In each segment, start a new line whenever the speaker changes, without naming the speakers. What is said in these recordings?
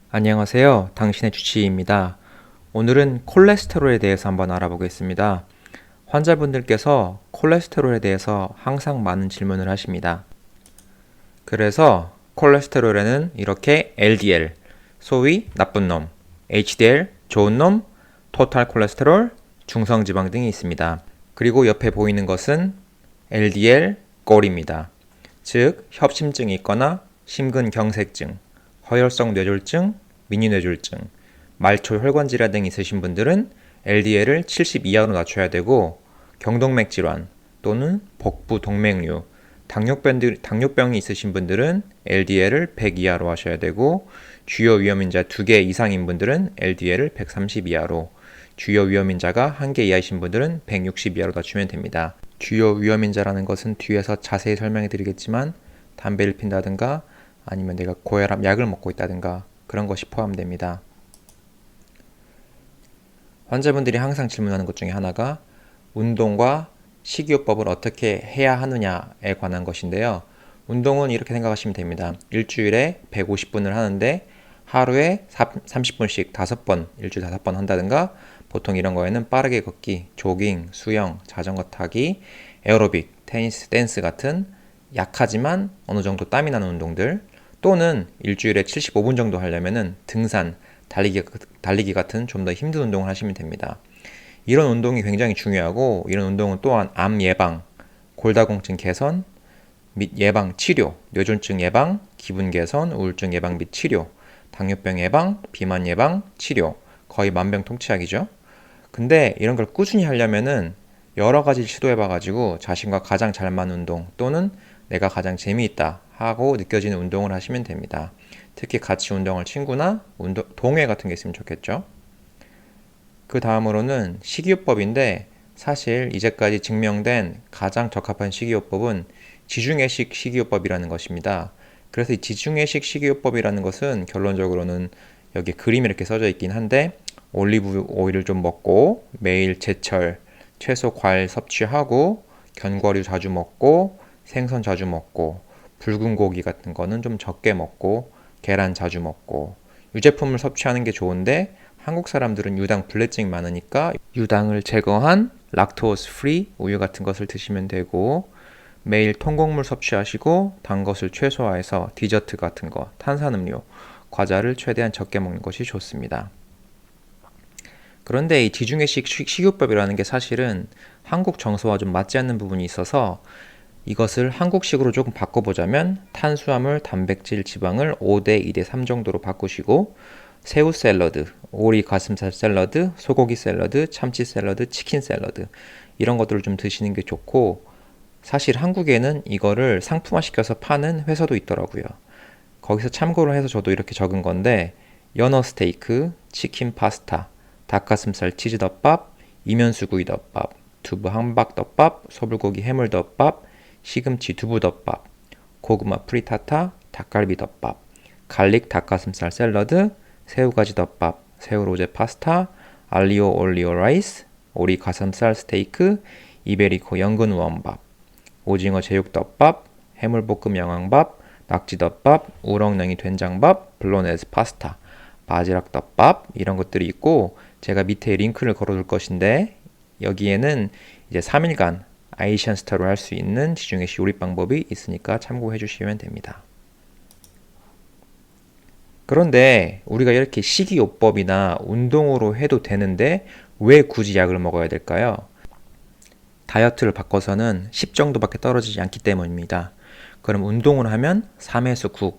안녕하세요. 당신의 주치의입니다. 오늘은 콜레스테롤에 대해서 한번 알아보겠습니다. 환자분들께서 콜레스테롤에 대해서 항상 많은 질문을 하십니다. 그래서 콜레스테롤에는 이렇게 LDL, 소위 나쁜 놈, HDL, 좋은 놈, 토탈 콜레스테롤, 중성지방 등이 있습니다. 그리고 옆에 보이는 것은 LDL 꼴입니다. 즉, 협심증이 있거나 심근경색증, 허혈성 뇌졸중, 미니뇌졸중, 말초 혈관 질환 등이 있으신 분들은 LDL을 70 이하로 낮춰야 되고, 경동맥 질환 또는 복부 동맥류, 당뇨병이 있으신 분들은 LDL을 100 이하로 하셔야 되고, 주요 위험인자 2개 이상인 분들은 LDL을 130 이하로, 주요 위험인자가 1개 이하이신 분들은 160 이하로 낮추면 됩니다. 주요 위험인자라는 것은 뒤에서 자세히 설명해 드리겠지만, 담배를 핀다든가 아니면 내가 고혈압 약을 먹고 있다든가 그런 것이 포함됩니다. 환자분들이 항상 질문하는 것 중에 하나가 운동과 식이요법을 어떻게 해야 하느냐에 관한 것인데요. 운동은 이렇게 생각하시면 됩니다. 일주일에 150분을 하는데 하루에 30분씩 5번, 일주일에 5번 한다든가, 보통 이런 거에는 빠르게 걷기, 조깅, 수영, 자전거 타기, 에어로빅, 테니스, 댄스 같은 약하지만 어느 정도 땀이 나는 운동들, 또는 일주일에 75분 정도 하려면은 등산, 달리기 같은 좀 더 힘든 운동을 하시면 됩니다. 이런 운동이 굉장히 중요하고, 이런 운동은 또한 암 예방, 골다공증 개선 및 예방 치료, 뇌졸중 예방, 기분 개선, 우울증 예방 및 치료, 당뇨병 예방, 비만 예방, 치료, 거의 만병통치약이죠. 근데 이런 걸 꾸준히 하려면은 여러 가지를 시도해봐가지고 자신과 가장 잘 맞는 운동 또는 내가 가장 재미있다 하고 느껴지는 운동을 하시면 됩니다. 특히 같이 운동할 친구나 동호회 같은 게 있으면 좋겠죠. 그 다음으로는 식이요법인데, 사실 이제까지 증명된 가장 적합한 식이요법은 지중해식 식이요법이라는 것입니다. 그래서 이 지중해식 식이요법이라는 것은 결론적으로는 여기 그림이 이렇게 써져 있긴 한데, 올리브 오일을 좀 먹고 매일 제철 채소 과일 섭취하고, 견과류 자주 먹고, 생선 자주 먹고, 붉은 고기 같은 거는 좀 적게 먹고, 계란 자주 먹고, 유제품을 섭취하는 게 좋은데 한국 사람들은 유당 불내증이 많으니까 유당을 제거한 락토스 프리 우유 같은 것을 드시면 되고, 매일 통곡물 섭취하시고 단 것을 최소화해서 디저트 같은 거, 탄산음료, 과자를 최대한 적게 먹는 것이 좋습니다. 그런데 이 지중해식 식이요법이라는 게 사실은 한국 정서와 좀 맞지 않는 부분이 있어서, 이것을 한국식으로 조금 바꿔보자면 탄수화물, 단백질, 지방을 5대 2대 3 정도로 바꾸시고, 새우 샐러드, 오리 가슴살 샐러드, 소고기 샐러드, 참치 샐러드, 치킨 샐러드, 이런 것들을 좀 드시는 게 좋고, 사실 한국에는 이거를 상품화시켜서 파는 회사도 있더라고요. 거기서 참고를 해서 저도 이렇게 적은 건데, 연어 스테이크, 치킨 파스타, 닭가슴살 치즈덮밥, 이면수구이 덮밥, 두부 함박덮밥, 소불고기 해물덮밥, 시금치 두부덮밥, 고구마 프리타타, 닭갈비덮밥, 갈릭 닭가슴살 샐러드, 새우가지 덮밥, 새우로제 파스타, 알리오 올리오 라이스, 오리 가슴살 스테이크, 이베리코 연근 원밥, 오징어 제육덮밥, 해물볶음 영양밥, 낙지덮밥, 우렁냉이 된장밥, 블로네즈 파스타, 바지락덮밥, 이런 것들이 있고, 제가 밑에 링크를 걸어둘 것인데, 여기에는 이제 3일간 아이시안 스타로 할 수 있는 지중해식 요리 방법이 있으니까 참고해 주시면 됩니다. 그런데 우리가 이렇게 식이요법이나 운동으로 해도 되는데 왜 굳이 약을 먹어야 될까요? 다이어트를 바꿔서는 10 정도밖에 떨어지지 않기 때문입니다. 그럼 운동을 하면 3에서 9,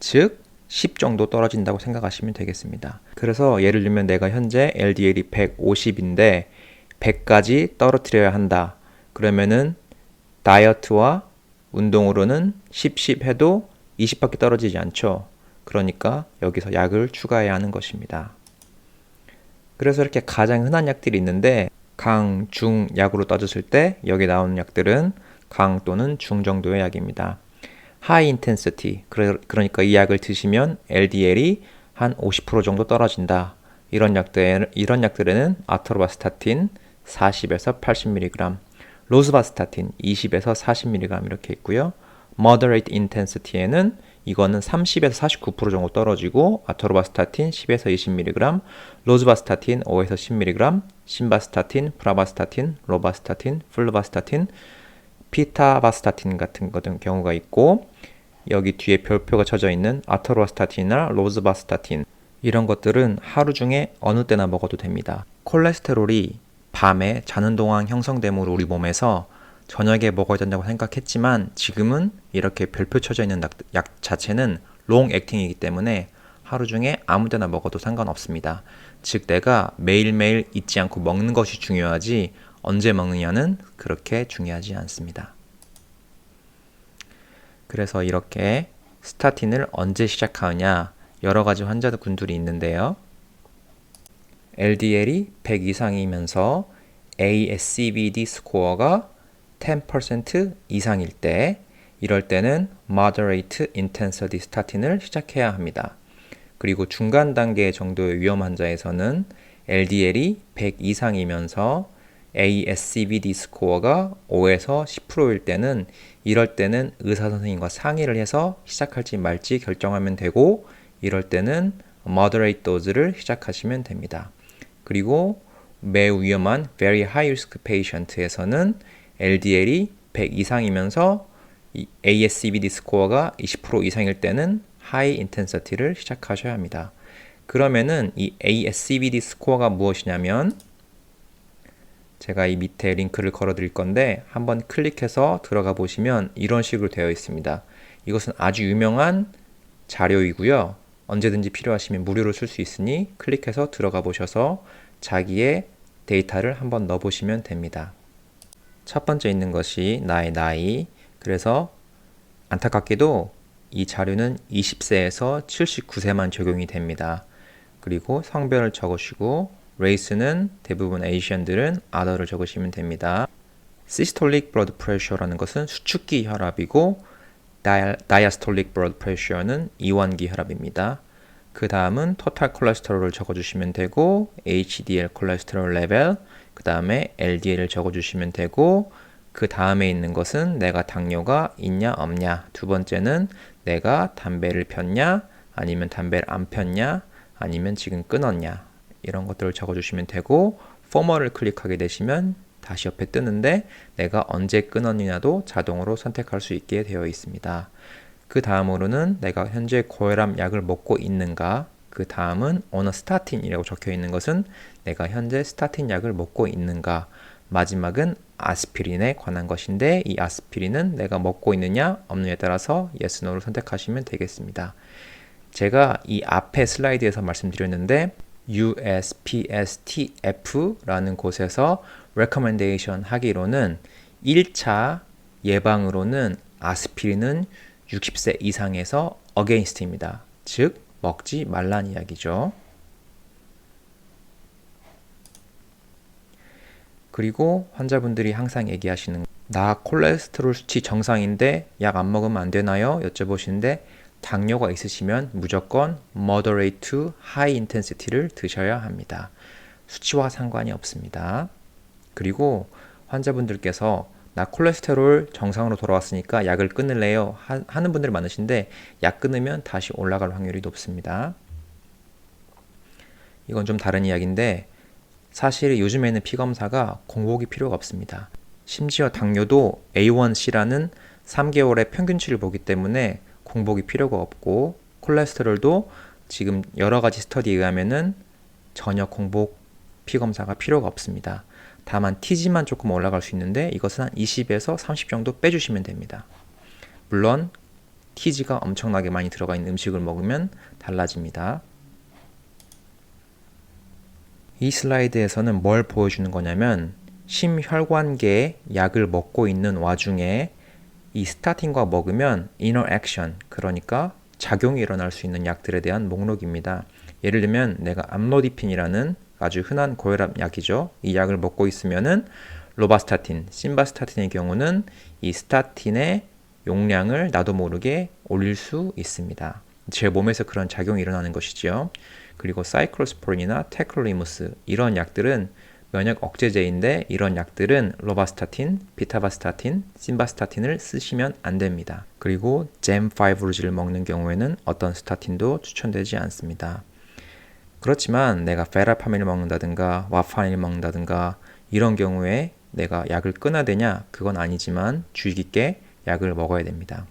즉 10 정도 떨어진다고 생각하시면 되겠습니다. 그래서 예를 들면 내가 현재 LDL이 150인데 100까지 떨어뜨려야 한다. 그러면은 다이어트와 운동으로는 10 해도 20밖에 떨어지지 않죠. 그러니까 여기서 약을 추가해야 하는 것입니다. 그래서 이렇게 가장 흔한 약들이 있는데, 강, 중 약으로 따졌을 때 여기 나오는 약들은 강 또는 중 정도의 약입니다. 하이 인텐시티, 그러니까 이 약을 드시면 LDL이 한 50% 정도 떨어진다. 이런 약들에는 아토르바스타틴 40에서 80mg, 로스바스타틴 20에서 40mg 이렇게 있고요. Moderate Intensity에는 이거는 30에서 49% 정도 떨어지고 아토로바스타틴 10에서 20mg, 로즈바스타틴 5에서 10mg, 신바스타틴, 프라바스타틴, 로바스타틴, 플루바스타틴, 피타바스타틴 같은 경우가 있고 여기 뒤에 별표가 쳐져 있는 아토로바스타틴이나 로즈바스타틴 이런 것들은 하루 중에 어느 때나 먹어도 됩니다. 콜레스테롤이 밤에 자는 동안 형성되므로 우리 몸에서 저녁에 먹어야 된다고 생각했지만 지금은 이렇게 별표 쳐져 있는 약 자체는 롱 액팅이기 때문에 하루 중에 아무 때나 먹어도 상관없습니다. 즉 내가 매일매일 잊지 않고 먹는 것이 중요하지 언제 먹느냐는 그렇게 중요하지 않습니다. 그래서 이렇게 스타틴을 언제 시작하느냐 여러 가지 환자분들이 있는데요. LDL이 100 이상이면서 ASCVD 스코어가 10% 이상일 때 이럴 때는 Moderate Intensity 스타틴을 시작해야 합니다. 그리고 중간 단계 정도의 위험 환자에서는 LDL이 100 이상이면서 ASCVD 스코어가 5에서 10%일 때는 이럴 때는 의사 선생님과 상의를 해서 시작할지 말지 결정하면 되고 이럴 때는 Moderate 도즈를 시작하시면 됩니다. 그리고 매우 위험한 Very High Risk Patient에서는 LDL이 100 이상이면서 ASCVD 스코어가 20% 이상일 때는 High Intensity를 시작하셔야 합니다. 그러면은 이 ASCVD 스코어가 무엇이냐면 제가 이 밑에 링크를 걸어 드릴 건데 한번 클릭해서 들어가 보시면 이런 식으로 되어 있습니다. 이것은 아주 유명한 자료이고요. 언제든지 필요하시면 무료로 쓸 수 있으니 클릭해서 들어가 보셔서 자기의 데이터를 한번 넣어 보시면 됩니다. 첫 번째 있는 것이 나의 나이. 그래서 안타깝게도 이 자료는 20세에서 79세만 적용이 됩니다. 그리고 성별을 적으시고 레이스는 대부분 에이시안들은 other를 적으시면 됩니다. Systolic blood pressure라는 것은 수축기 혈압이고 Diastolic blood pressure는 이완기 혈압입니다. 그 다음은 토탈 콜레스테롤을 적어주시면 되고 HDL 콜레스테롤 레벨, 그 다음에 LDL을 적어주시면 되고 그 다음에 있는 것은 내가 당뇨가 있냐 없냐, 두 번째는 내가 담배를 폈냐 아니면 담배를 안 폈냐 아니면 지금 끊었냐 이런 것들을 적어주시면 되고 포머를 클릭하게 되시면 다시 옆에 뜨는데 내가 언제 끊었느냐도 자동으로 선택할 수 있게 되어 있습니다. 그 다음으로는 내가 현재 고혈압 약을 먹고 있는가, 그 다음은 on a statin이라고 적혀 있는 것은 내가 현재 스타틴 약을 먹고 있는가, 마지막은 아스피린에 관한 것인데 이 아스피린은 내가 먹고 있느냐 없느냐에 따라서 yes, no를 선택하시면 되겠습니다. 제가 이 앞에 슬라이드에서 말씀드렸는데 USPSTF라는 곳에서 recommendation 하기로는 1차 예방으로는 아스피린은 60세 이상에서 against입니다. 즉 먹지 말란 이야기죠. 그리고 환자분들이 항상 얘기하시는 나 콜레스테롤 수치 정상인데 약 안 먹으면 안 되나요? 여쭤보시는데 당뇨가 있으시면 무조건 moderate to high intensity를 드셔야 합니다. 수치와 상관이 없습니다. 그리고 환자분들께서 나 콜레스테롤 정상으로 돌아왔으니까 약을 끊을래요 하는 분들 많으신데 약 끊으면 다시 올라갈 확률이 높습니다. 이건 좀 다른 이야기인데 사실 요즘에는 피검사가 공복이 필요가 없습니다. 심지어 당뇨도 A1C라는 3개월의 평균치를 보기 때문에 공복이 필요가 없고 콜레스테롤도 지금 여러 가지 스터디에 의하면은 전혀 공복 피검사가 필요가 없습니다. 다만 TG만 조금 올라갈 수 있는데 이것은 한 20에서 30 정도 빼주시면 됩니다. 물론 TG가 엄청나게 많이 들어가 있는 음식을 먹으면 달라집니다. 이 슬라이드에서는 뭘 보여주는 거냐면 심혈관계에 약을 먹고 있는 와중에 이 스타틴과 먹으면 interaction, 그러니까 작용이 일어날 수 있는 약들에 대한 목록입니다. 예를 들면 내가 암로디핀이라는 아주 흔한 고혈압 약이죠. 이 약을 먹고 있으면은 로바스타틴, 신바스타틴의 경우는 이 스타틴의 용량을 나도 모르게 올릴 수 있습니다. 제 몸에서 그런 작용이 일어나는 것이죠. 그리고 사이클로스포린이나 테클리무스 이런 약들은 면역 억제제인데 이런 약들은 로바스타틴, 비타바스타틴, 심바스타틴을 쓰시면 안 됩니다. 그리고 잼5루지를 먹는 경우에는 어떤 스타틴도 추천되지 않습니다. 그렇지만 내가 페라파민을 먹는다든가 와파린을 먹는다든가 이런 경우에 내가 약을 끊어야 되냐? 그건 아니지만 주의 깊게 약을 먹어야 됩니다.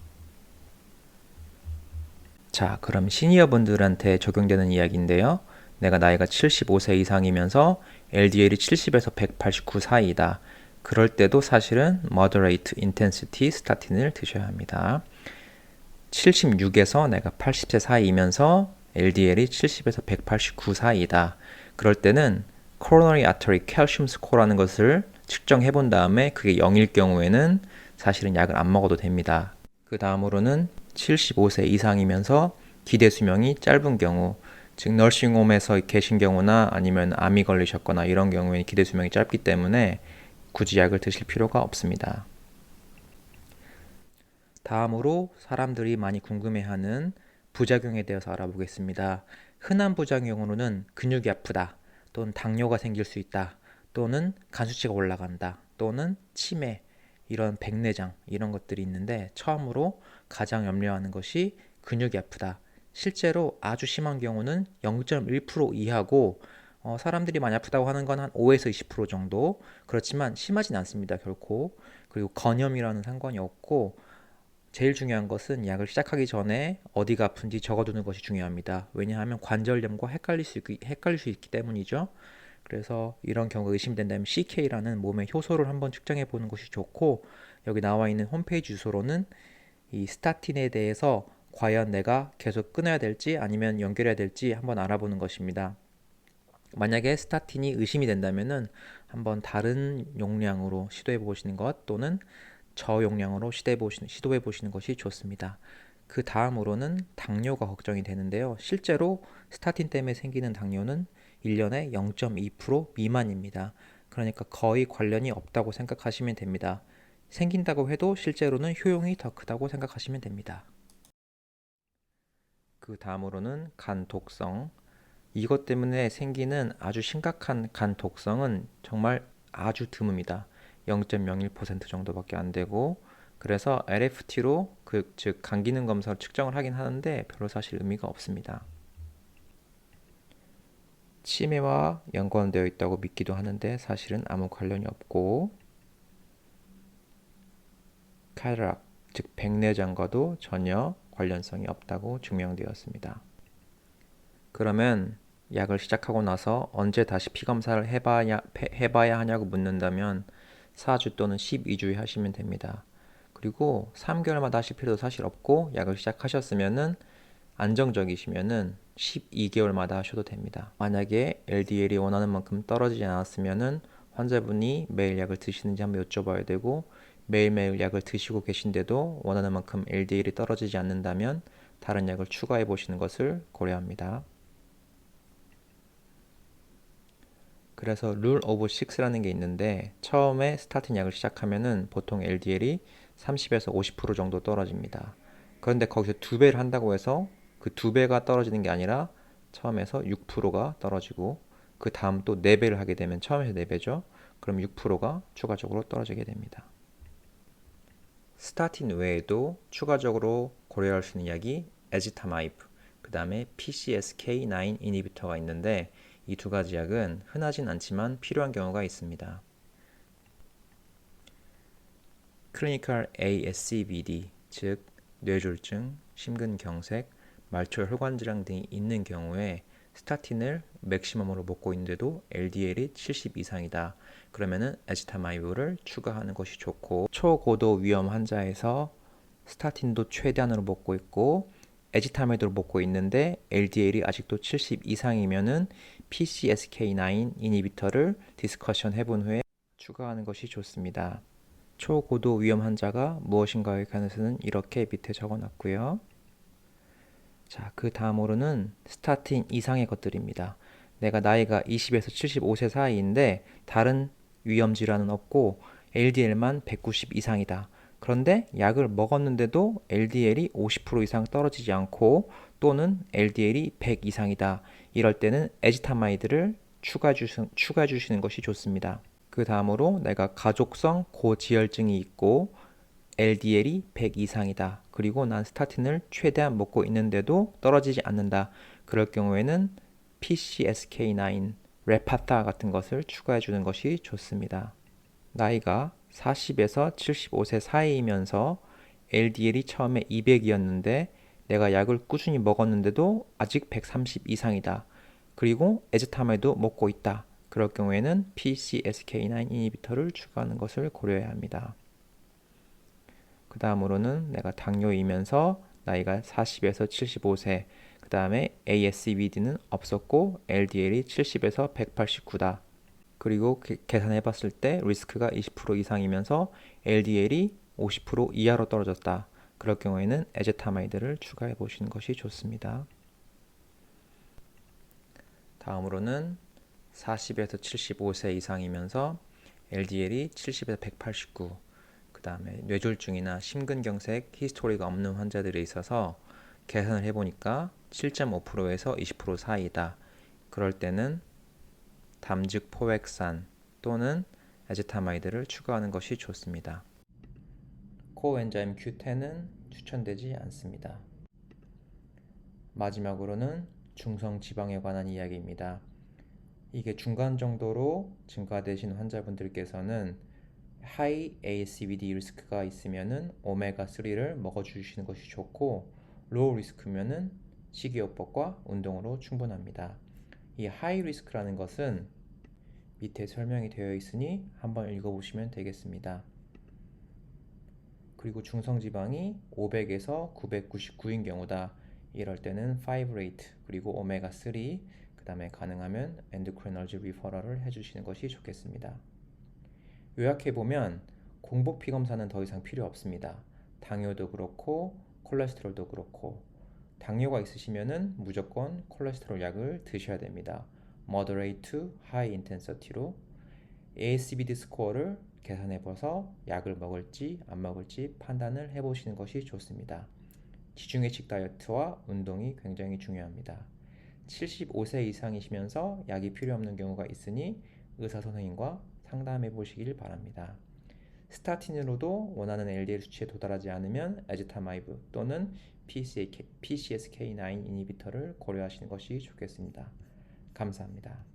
자, 그럼 시니어분들한테 적용되는 이야기인데요. 내가 나이가 75세 이상이면서 LDL이 70에서 189 사이이다. 그럴 때도 사실은 moderate intensity 스타틴을 드셔야 합니다. 76에서 내가 80세 사이이면서 LDL이 70에서 189 사이이다. 그럴 때는 coronary artery calcium score라는 것을 측정해 본 다음에 그게 0일 경우에는 사실은 약을 안 먹어도 됩니다. 그 다음으로는 75세 이상이면서 기대 수명이 짧은 경우, 즉 널싱홈에서 계신 경우나 아니면 암이 걸리셨거나 이런 경우에 기대 수명이 짧기 때문에 굳이 약을 드실 필요가 없습니다. 다음으로 사람들이 많이 궁금해하는 부작용에 대해서 알아보겠습니다. 흔한 부작용으로는 근육이 아프다, 또는 당뇨가 생길 수 있다, 또는 간 수치가 올라간다, 또는 치매, 이런 백내장 이런 것들이 있는데 처음으로 가장 염려하는 것이 근육이 아프다. 실제로 아주 심한 경우는 0.1% 이하고 사람들이 많이 아프다고 하는 건 한 5에서 20% 정도. 그렇지만 심하진 않습니다, 결코. 그리고 건염이라는 상관이 없고 제일 중요한 것은 약을 시작하기 전에 어디가 아픈지 적어두는 것이 중요합니다. 왜냐하면 관절염과 헷갈릴 수 있기 때문이죠. 그래서 이런 경우가 의심된다면 CK라는 몸의 효소를 한번 측정해 보는 것이 좋고, 여기 나와 있는 홈페이지 주소로는 이 스타틴에 대해서 과연 내가 계속 끊어야 될지 아니면 연결해야 될지 한번 알아보는 것입니다. 만약에 스타틴이 의심이 된다면은 한번 다른 용량으로 시도해 보시는 것 또는 저용량으로 시도해 보시는 것이 좋습니다. 그 다음으로는 당뇨가 걱정이 되는데요. 실제로 스타틴 때문에 생기는 당뇨는 1년에 0.2% 미만입니다. 그러니까 거의 관련이 없다고 생각하시면 됩니다. 생긴다고 해도 실제로는 효용이 더 크다고 생각하시면 됩니다. 그 다음으로는 간 독성. 이것 때문에 생기는 아주 심각한 간 독성은 정말 아주 드뭅니다. 0.01% 정도밖에 안 되고, 그래서 LFT로 즉 간 기능 검사를 측정을 하긴 하는데 별로 사실 의미가 없습니다. 치매와 연관되어 있다고 믿기도 하는데 사실은 아무 관련이 없고, 카타락 즉 백내장과도 전혀 관련성이 없다고 증명되었습니다. 그러면 약을 시작하고 나서 언제 다시 피검사를 해봐야 하냐고 묻는다면 4주 또는 12주에 하시면 됩니다. 그리고 3개월마다 하실 필요도 사실 없고, 약을 시작하셨으면은 안정적이시면은 12개월마다 하셔도 됩니다. 만약에 LDL이 원하는 만큼 떨어지지 않았으면은 환자분이 매일 약을 드시는지 한번 여쭤봐야 되고, 매일매일 약을 드시고 계신데도 원하는 만큼 LDL이 떨어지지 않는다면 다른 약을 추가해 보시는 것을 고려합니다. 그래서 룰 오브 6라는 게 있는데 처음에 스타틴 약을 시작하면은 보통 LDL이 30에서 50% 정도 떨어집니다. 그런데 거기서 2배를 한다고 해서 그 2배가 떨어지는 게 아니라 처음에서 6%가 떨어지고, 그 다음 또 4배를 하게 되면 처음에서 4배죠. 그럼 6%가 추가적으로 떨어지게 됩니다. 스타틴 외에도 추가적으로 고려할 수 있는 약이 에지타마이브, 그 다음에 PCSK9 이니비터가 있는데 이 두 가지 약은 흔하진 않지만 필요한 경우가 있습니다. 클리니컬 ASCVD, 즉 뇌졸중, 심근경색, 말초혈관 질환 등이 있는 경우에 스타틴을 맥시멈으로 먹고 있는데도 LDL이 70 이상이다. 그러면은 에지타마이브를 추가하는 것이 좋고, 초고도 위험 환자에서 스타틴도 최대한으로 먹고 있고 에지타마이드를 먹고 있는데 LDL이 아직도 70 이상이면은 PCSK9 이니비터를 디스커션 해본 후에 추가하는 것이 좋습니다. 초고도 위험 환자가 무엇인가에 관해서는 이렇게 밑에 적어놨고요. 자, 그 다음으로는 스타틴 이상의 것들입니다. 내가 나이가 20에서 75세 사이인데 다른 위험 질환은 없고 LDL만 190 이상이다. 그런데 약을 먹었는데도 LDL이 50% 이상 떨어지지 않고 또는 LDL이 100 이상이다. 이럴 때는 에지타마이드를 추가해 주시는 것이 좋습니다. 그 다음으로 내가 가족성 고지혈증이 있고 LDL이 100 이상이다. 그리고 난 스타틴을 최대한 먹고 있는데도 떨어지지 않는다. 그럴 경우에는 PCSK9, 레파타 같은 것을 추가해 주는 것이 좋습니다. 나이가 40에서 75세 사이이면서 LDL이 처음에 200이었는데 내가 약을 꾸준히 먹었는데도 아직 130 이상이다. 그리고 에즈타마이도 먹고 있다. 그럴 경우에는 PCSK9 이니비터를 추가하는 것을 고려해야 합니다. 그 다음으로는 내가 당뇨이면서 나이가 40에서 75세, 그 다음에 ASCVD는 없었고 LDL이 70에서 189다. 그리고 계산해 봤을 때 리스크가 20% 이상이면서 LDL이 50% 이하로 떨어졌다. 그럴 경우에는 에제타마이드를 추가해 보시는 것이 좋습니다. 다음으로는 40에서 75세 이상이면서 LDL이 70에서 189, 그 다음에 뇌졸중이나 심근경색 히스토리가 없는 환자들이 있어서 계산을 해보니까 7.5%에서 20% 사이다. 그럴 때는 담즙 포획산 또는 에제타마이드를 추가하는 것이 좋습니다. 코엔자임 Q10은 추천되지 않습니다. 마지막으로는 중성 지방에 관한 이야기입니다. 이게 중간 정도로 증가되신 환자분들께서는 하이 ASCVD 리스크가 있으면은 오메가3를 먹어주시는 것이 좋고 로우 리스크면은 식이요법과 운동으로 충분합니다. 이 하이 리스크라는 것은 밑에 설명이 되어 있으니 한번 읽어보시면 되겠습니다. 그리고 중성지방이 500에서 999인 경우다. 이럴 때는 5-rate 그리고 오메가3 그 다음에 가능하면 엔도크리널지 리퍼럴을 해주시는 것이 좋겠습니다. 요약해보면 공복 피검사는 더 이상 필요 없습니다. 당뇨도 그렇고 콜레스테롤도 그렇고 당뇨가 있으시면은 무조건 콜레스테롤 약을 드셔야 됩니다. Moderate to High Intensity로 ASCVD 스코어를 계산해봐서 약을 먹을지 안 먹을지 판단을 해보시는 것이 좋습니다. 지중해식 다이어트와 운동이 굉장히 중요합니다. 75세 이상이시면서 약이 필요 없는 경우가 있으니 의사 선생님과 상담해 보시길 바랍니다. 스타틴으로도 원하는 LDL 수치에 도달하지 않으면 에즈타마이브 또는 PCSK9 이니비터를 고려하시는 것이 좋겠습니다. 감사합니다.